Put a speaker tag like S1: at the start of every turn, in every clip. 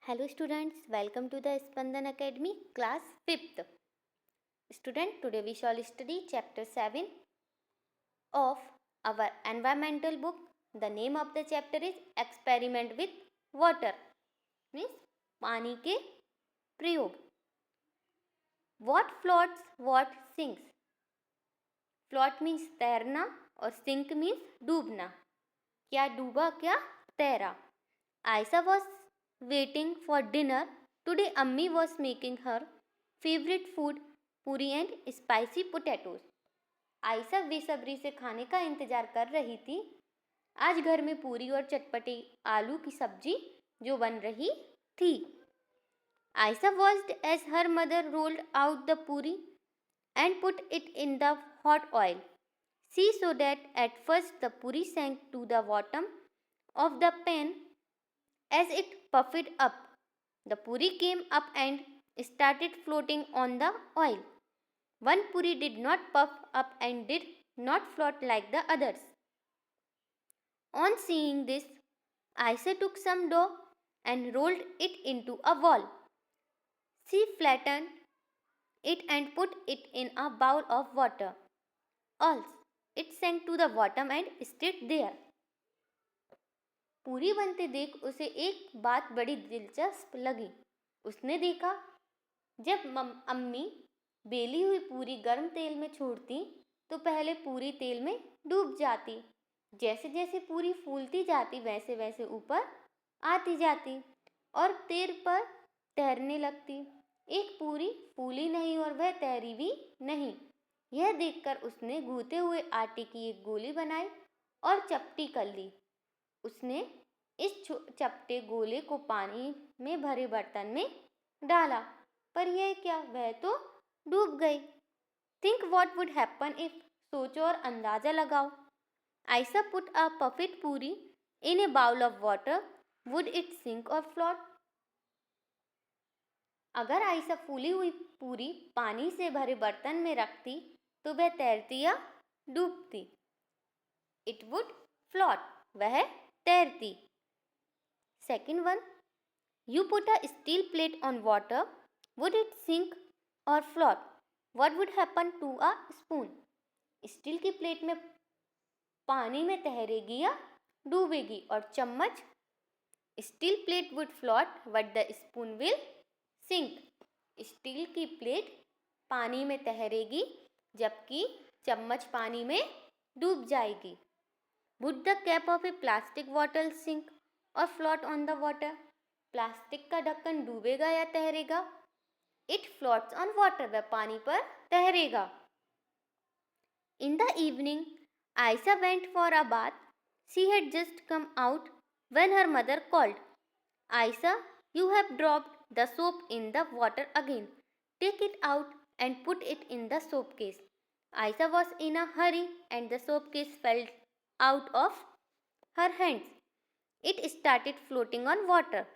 S1: Hello students, welcome to the Spandan Academy class 5th. Student, today we shall study chapter 7 of our environmental book. The name of the chapter is Experiment with Water, means पानी के प्रयोग. What floats, what sinks? Float means तैरना और sink means डूबना. क्या डूबा क्या तैरा. Aisha was waiting for dinner. Today Ammi was making her favorite food, पूरी and spicy potatoes. आयशा बेसब्री से खाने का इंतजार कर रही थी. आज घर में पूरी और चटपटी आलू की सब्जी जो बन रही थी. Ayesha watched as her mother rolled out the puri and put it in the hot oil. She saw that at first the puri sank to the bottom of the pan as it puffed up. The puri came up and started floating on the oil. One puri did not puff up and did not float like the others. On seeing this, Aisha took some dough and rolled it into a ball. She flattened it and put it in a bowl of water. Also, it sank to the bottom and stayed there. पूरी बनते देख उसे एक बात बड़ी दिलचस्प लगी. उसने देखा जब अम्मी बेली हुई पूरी गर्म तेल में छोड़ती तो पहले पूरी तेल में डूब जाती. जैसे जैसे पूरी फूलती जाती वैसे वैसे ऊपर आती जाती और तेल पर तैरने लगती. एक पूरी फूली नहीं और वह तैरी भी नहीं. यह देखकर उसने गूंथे हुए आटे की एक गोली बनाई और चपटी कर ली. उसने इस चपटे गोले को पानी में भरे बर्तन में डाला, पर यह क्या, वह तो डूब गई. Think what would happen if. सोचो और अंदाजा लगाओ. Ayesha put a puffed puri in a bowl of water. Would it sink or float. अगर आयशा फूली हुई पूरी पानी से भरे बर्तन में रखती तो वह तैरती या डूबती. It would float. वह तैरती. Second one, you put a steel plate on water. Would it sink or float? What would happen to a spoon? Steel की प्लेट में पानी में तैरेगी या डूबेगी. और चम्मच. Steel plate would float but the spoon will sink. Steel की प्लेट पानी में तैरेगी जबकि चम्मच पानी में डूब जाएगी. Would the cap of a plastic bottle sink or float on the water? Plastic का ढक्कन डूबेगा या तैरेगा. It floats on water. वह पानी पर तैरेगा. In the evening, Aisha went for a bath. She had just come out when her mother called. Aisha, you have dropped the soap in the water again. Take it out and put it in the soap case. Aisha was in a hurry and the soap case fell out of her hands. It started floating on water.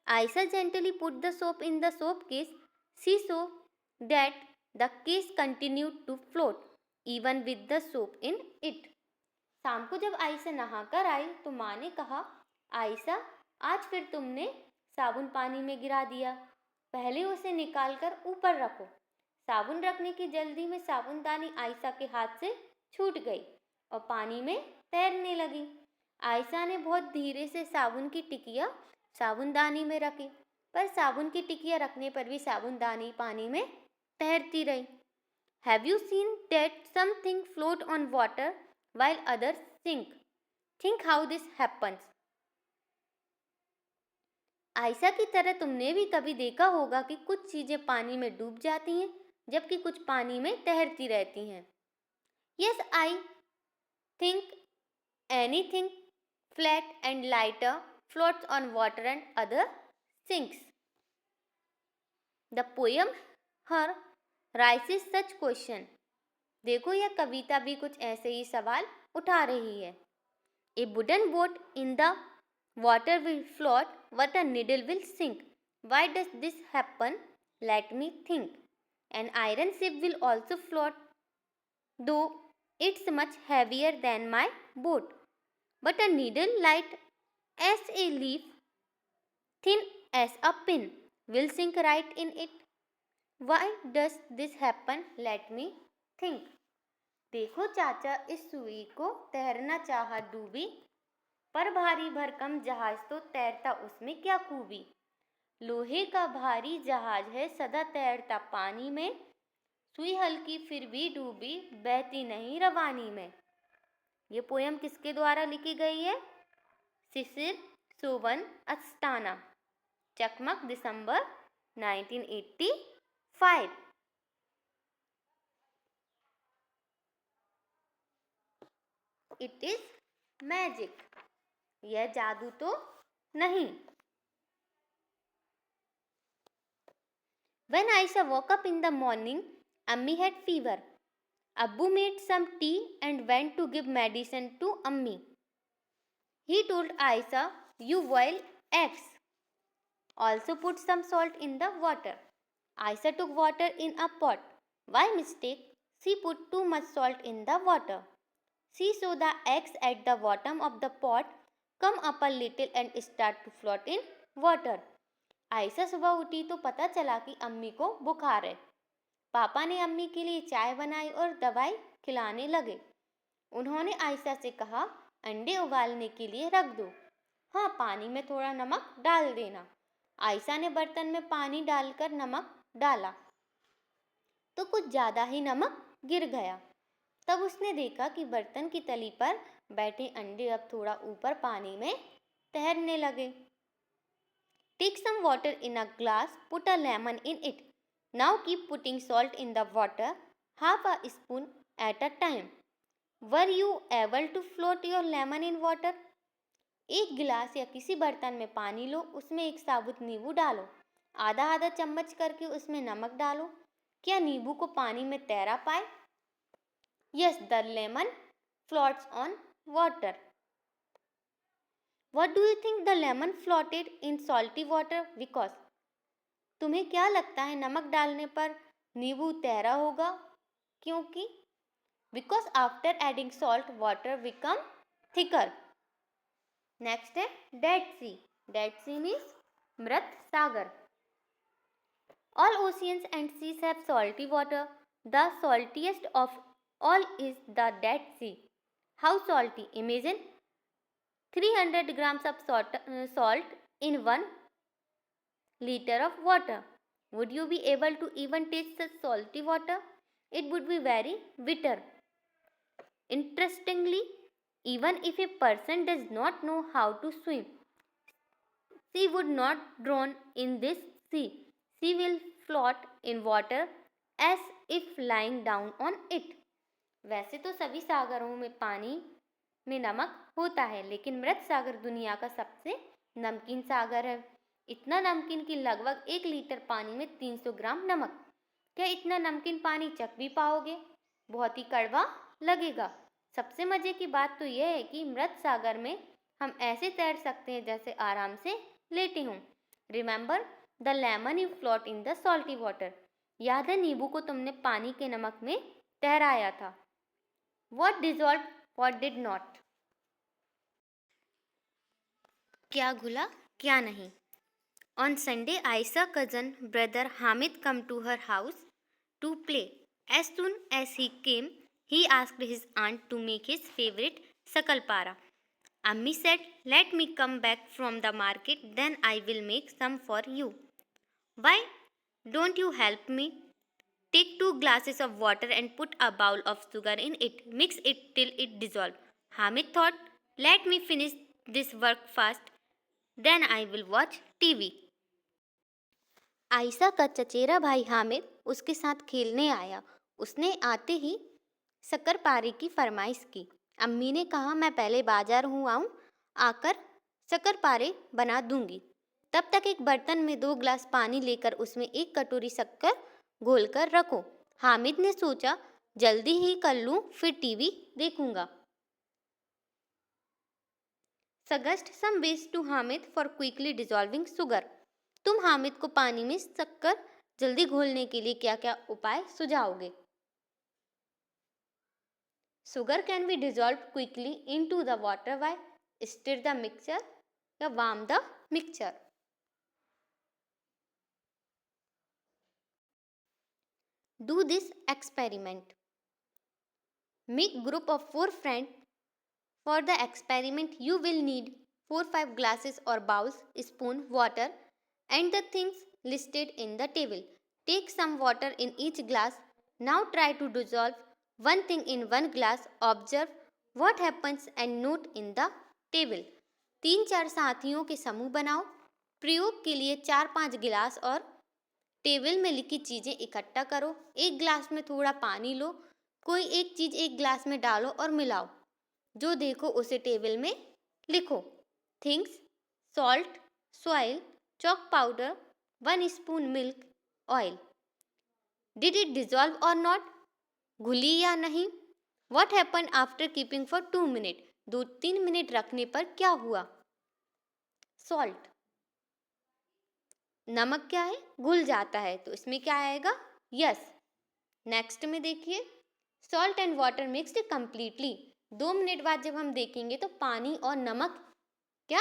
S1: Aisha gently put the soap in the soap case. She saw that the case continued to float even with the soap in it. शाम को जब आयशा नहाकर आई तो माँ ने कहा, आयशा आज फिर तुमने साबुन पानी में गिरा दिया. पहले उसे निकाल कर ऊपर रखो. साबुन रखने की जल्दी में साबुनदानी आयशा के हाथ से छूट गई और पानी में तैरने लगी. आयशा ने बहुत धीरे से साबुन की टिकिया साबुनदानी में रखी, पर साबुन की टिकिया रखने पर भी साबुनदानी पानी में तैरती रही. Have you seen that something float on water while others sink? Think how this happens. Ayesha की तरह तुमने भी कभी देखा होगा कि कुछ चीजें पानी में डूब जाती हैं जबकि कुछ पानी में तैरती रहती हैं. Yes, I think anything flat and lighter floats on water and other sinks. The poem Her raises such question. देखो यह कविता भी कुछ ऐसे ही सवाल उठा रही है. A wooden boat in the water will float, but a needle will sink. Why does this happen? Let me think. An iron ship will also float, though it's much heavier than my boat. But a needle light as a leaf, thin as a pin will sink right in it. Why does this happen? Let me think. देखो चाचा, इस सुई को तैरना चाहा डूबी, पर भारी भरकम जहाज तो तैरता उसमें क्या खूबी। लोहे का भारी जहाज है सदा तैरता पानी में, सुई हल्की फिर भी डूबी, बहती नहीं रवानी में। ये पोयम किसके द्वारा लिखी गई है? शिशिर सोवन अस्ताना, चकमक, दिसंबर 1985। It is magic. यह जादू तो नहीं। When Aisha woke up in the morning, Ammi had fever. Abbu made some tea and went to give medicine to Ammi. He told Aisha, "You boil eggs. Also put some salt in the water." Aisha took water in a pot. By mistake, she put too much salt in the water. She saw the eggs at the bottom of the pot come up a little and start to float in water. Ayesha सुबह उठी तो पता चला कि अम्मी को बुखार है। पापा ने अम्मी के लिए चाय बनाई और दवाई खिलाने लगे। उन्होंने आयशा से कहा, अंडे उबालने के लिए रख दो। हाँ, पानी में थोड़ा नमक डाल देना। आयशा ने बर्तन में पानी डालकर नमक डाला तो कुछ ज़्यादा ही नमक गिर गया। तब उसने देखा कि बर्तन की तली पर बैठे अंडे अब थोड़ा ऊपर पानी में तैरने लगे। Take some water in a glass, put a lemon in it. Now keep putting salt in the water, half a spoon at a time. Were you able to float your lemon in water? एक गिलास या किसी बर्तन में पानी लो, उसमें एक साबुत नींबू डालो, आधा आधा चम्मच करके उसमें नमक डालो। क्या नींबू को पानी में तैरा पाए? Yes, the lemon floats on water. What do you think the lemon floated in salty water because? तुम्हें क्या लगता है नमक डालने पर नींबू तैरा होगा? क्योंकि because after adding salt water become thicker. Next है Dead Sea. Dead Sea means मृत सागर. All oceans and seas have salty water. The saltiest of all is the Dead Sea. How salty? Imagine 300 grams of salt in 1 liter of water. Would you be able to even taste such salty water? It would be very bitter. Interestingly, even if a person does not know how to swim, she would not drown in this sea. She will float in water as if lying down on it. वैसे तो सभी सागरों में पानी में नमक होता है, लेकिन मृत सागर दुनिया का सबसे नमकीन सागर है। इतना नमकीन कि लगभग 1 लीटर पानी में 300 ग्राम नमक। क्या इतना नमकीन पानी चख भी पाओगे? बहुत ही कड़वा लगेगा। सबसे मजे की बात तो यह है कि मृत सागर में हम ऐसे तैर सकते हैं जैसे आराम से लेटे हों। Remember the lemon you float in the salty water. याद है नींबू को तुमने पानी के नमक में तैराया था। What dissolved, what did not? क्या घुला क्या नहीं? On Sunday, Aisha cousin brother Hamid come to her house to play. As soon as he came, he asked his aunt to make his favorite sakalpara. Ammi said, "Let me come back from the market, then I will make some for you." Why don't you help me? Take 2 glasses of water and put a bowl of sugar in it. Mix it till it dissolves. Hamid thought, let me finish this work fast, then I will watch TV. Ayesha का चचेरा भाई हामिद उसके साथ खेलने आया। उसने आते ही शक्करपारे की फरमाइश की। अम्मी ने कहा, मैं पहले बाजार आऊँ, आकर शक्करपारे बना दूंगी। तब तक एक बर्तन में 2 ग्लास पानी लेकर उसमें 1 कटोरी शक्कर घोलकर रखो। हामिद ने सोचा, जल्दी ही कर लूँ, फिर टीवी देखूंगा। Suggest some ways to Hamid for quickly dissolving sugar. तुम हामिद को पानी में शक्कर जल्दी घोलने के लिए क्या क्या उपाय सुझाओगे? Sugar can be dissolved quickly into the water by stir the mixture या warm the mixture. Do this experiment. Make group of 4 friends. For the experiment, you will need 4-5 glasses or bowls, spoon, water, and the things listed in the table. Take some water in each glass. Now try to dissolve one thing in one glass. Observe what happens and note in the table. 3-4 साथियों के समूह बनाओ. प्रयोग के लिए 4-5 गिलास और table में लिखी चीज़ें इकट्ठा करो. एक ग्लास में थोड़ा पानी लो. कोई एक चीज़ एक ग्लास में डालो और मिलाओ. जो देखो उसे टेबल में लिखो. Things: salt, soil, chalk powder, 1 spoon milk, oil. Did it dissolve or not? घुली या नहीं? What happened after keeping for 2 minutes? 2-3 minute रखने पर क्या हुआ? Salt. नमक क्या है? घुल जाता है, तो इसमें क्या आएगा? Yes. नेक्स्ट में देखिए, salt and water mixed completely. 2 minute बाद जब हम देखेंगे तो पानी और नमक क्या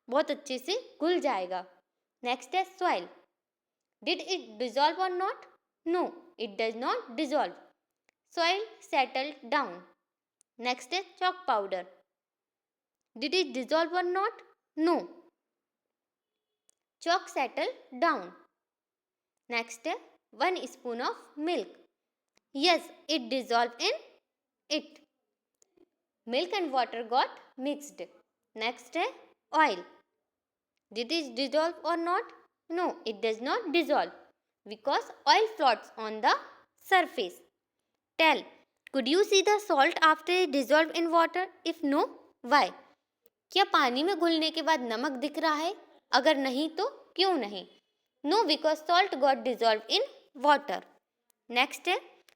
S1: बहुत अच्छे से घुल जाएगा. नेक्स्ट है soil. Did it dissolve or not? No, it does not dissolve. Soil settled down. Next है chalk powder. Did it dissolve or not? No, chalk settled down. Next है 1 spoon of milk. Yes, it dissolved in it. Milk and water got mixed. Next है oil. Did it dissolve or not? No, it does not dissolve because oil floats on the surface. Tell, could you see the salt after it dissolved in water? If no, why? क्या पानी में घुलने के बाद नमक दिख रहा है? अगर नहीं तो क्यों नहीं? No, because salt got dissolved in water. Next है,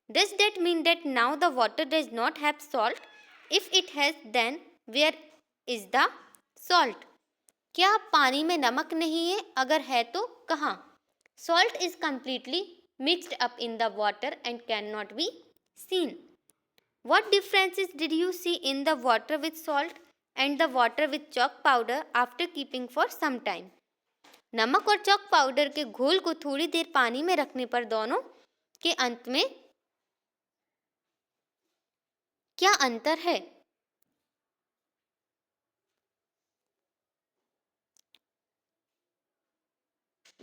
S1: does that mean that now the water does not have salt? If it has, then where is the salt? क्या पानी में नमक नहीं है? अगर है तो कहाँ? Salt is completely mixed up in the water and cannot be seen. What differences did you see in the water with salt and the water with chalk powder after keeping for some time? नमक और chalk powder के घोल को थोड़ी देर पानी में रखने पर दोनों के अंत में क्या अंतर है?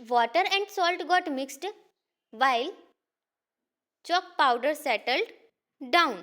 S1: Water and salt got mixed while chalk powder settled down.